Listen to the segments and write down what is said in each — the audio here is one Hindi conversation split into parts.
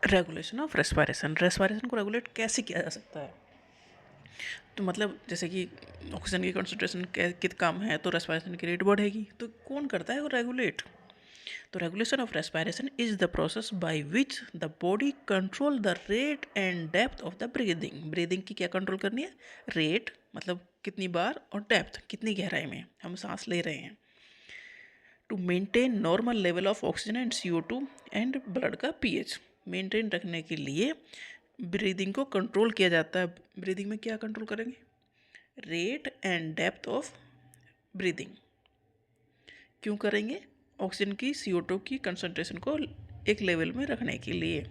रेगुलेशन ऑफ रेस्पिरेशन, रेस्पिरेशन को रेगुलेट कैसे किया जा सकता है? तो मतलब जैसे कि ऑक्सीजन की कंसंट्रेशन कित कम है तो रेस्पिरेशन की रेट बढ़ेगी, तो कौन करता है वो रेगुलेट? तो regulation of respiration is the process by which the body control the rate and depth of the breathing. Breathing की क्या कंट्रोल करनी है? रेट मतलब कितनी बार, और डेप्थ कितनी गहराई में हम सांस ले रहे हैं, to maintain normal level of oxygen and CO2 and blood का पीएच। मेंटेन रखने के लिए ब्रीदिंग को कंट्रोल किया जाता है। ब्रीदिंग में क्या कंट्रोल करेंगे? Rate and depth of breathing. क्यों करेंगे? ऑक्सीजन की CO2 की कंसंट्रेशन को एक लेवल में रखने के लिए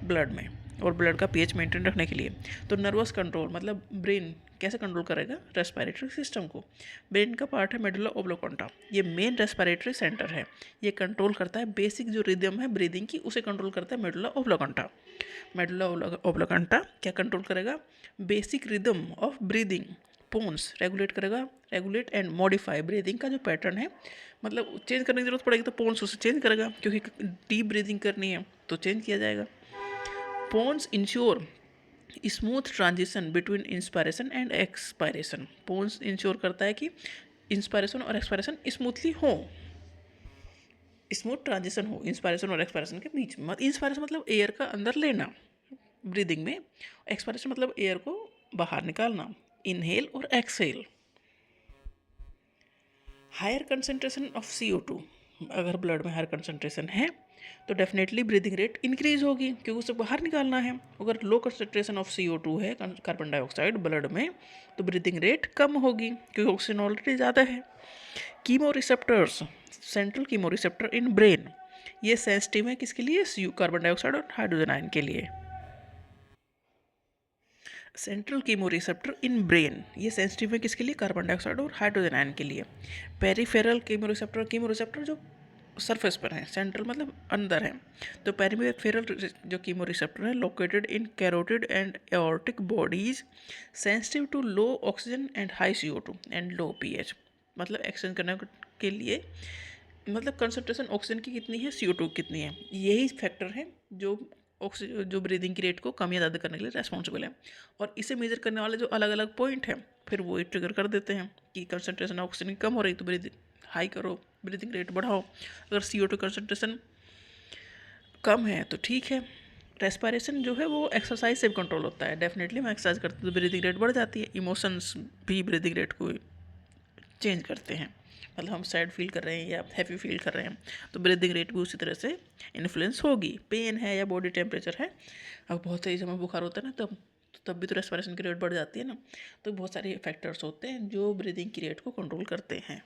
ब्लड में, और ब्लड का पीएच मेंटेन रखने के लिए। तो नर्वस कंट्रोल मतलब ब्रेन कैसे कंट्रोल करेगा? रेस्पिरेटरी सिस्टम को। ब्रेन का पार्ट है मेडुला ओब्लोकोंटा, ये मेन रेस्पिरेटरी सेंटर है। ये कंट्रोल करता है बेसिक जो रिदम है ब्रीदिंग की, उसे कंट्रोल करता है मेडुला ओब्लोकोंटा। मेडुला ओब्लोकोंटा क्या कंट्रोल करेगा? Basic rhythm of breathing. Pons regulate करेगा, रेगुलेट एंड मॉडिफाई ब्रीदिंग का जो पैटर्न है, मतलब चेंज करने की जरूरत पड़ेगी तो पोन्स उसे चेंज करेगा, क्योंकि डीप ब्रीदिंग करनी है तो चेंज किया जाएगा। Pons ensure smooth transition between inspiration and expiration. Pons ensure करता है कि इंस्पायरेशन और एक्सपायरेशन स्मूथली हो, स्मूथ ट्रांजिशन हो इंस्पायरेशन और एक्सपायरेशन के बीच में। इंस्पायरेशन मतलब एयर का अंदर लेना ब्रीदिंग में, एक्सपायरेशन मतलब एयर को बाहर निकालना, इनहेल और exhale. Higher concentration of CO2, अगर ब्लड में हायर कंसंट्रेशन है तो डेफिनेटली ब्रीदिंग रेट इंक्रीज होगी, क्योंकि उसे बाहर निकालना है। अगर लो कंसंट्रेशन ऑफ CO2 है, कार्बन डाइऑक्साइड ब्लड में, तो ब्रीदिंग रेट कम होगी, क्योंकि ऑक्सीजन ऑलरेडी ज़्यादा है। Chemo receptors, central chemo receptor in brain, ये सेंसिटिव है किसके लिए? कार्बन डाइऑक्साइड और हाइड्रोजन आयन के लिए। Central chemo receptor in brain, ये सेंसिटिव है किसके लिए? कार्बन डाइऑक्साइड और हाइड्रोजन आयन के लिए। पेरीफेरल कीमो रिसेप्टर जो सरफेस पर है, सेंट्रल मतलब अंदर है, तो पेरीफेरल जो कीमो रिसेप्टर है located in carotid and aortic bodies, sensitive to low oxygen and high CO2 and low pH. मतलब एक्सचेंज करने के लिए, मतलब कंसंट्रेशन ऑक्सीजन की कितनी है, CO2 कितनी है, यही फैक्टर है जो ऑक्सीजन जो ब्रीदिंग की रेट को कम या ज़्यादा करने के लिए रेस्पॉन्सिबल है। और इसे मेजर करने वाले जो अलग अलग पॉइंट हैं, फिर वो ही ट्रिगर कर देते हैं कि कंसंट्रेशन ऑक्सीजन की कम हो रही तो ब्रीदिंग हाई करो, ब्रीदिंग रेट बढ़ाओ। अगर CO2 कंसंट्रेशन कम है तो ठीक है। रेस्पिरेशन जो है वो एक्सरसाइज से भी कंट्रोल होता है। डेफिनेटली हम एक्सरसाइज करते तो ब्रीदिंग रेट बढ़ जाती है। इमोशंस भी ब्रीदिंग रेट को चेंज करते हैं, मतलब हम सैड फील कर रहे हैं या हैप्पी फील कर रहे हैं तो ब्रीदिंग रेट भी उसी तरह से इन्फ्लुएंस होगी। पेन है या बॉडी टेम्परेचर है, अब बहुत सही समय बुखार होता है ना, तब भी तो रेस्पिरेशन की रेट बढ़ जाती है ना। तो बहुत सारे फैक्टर्स होते हैं जो ब्रीदिंग की रेट को कंट्रोल करते हैं।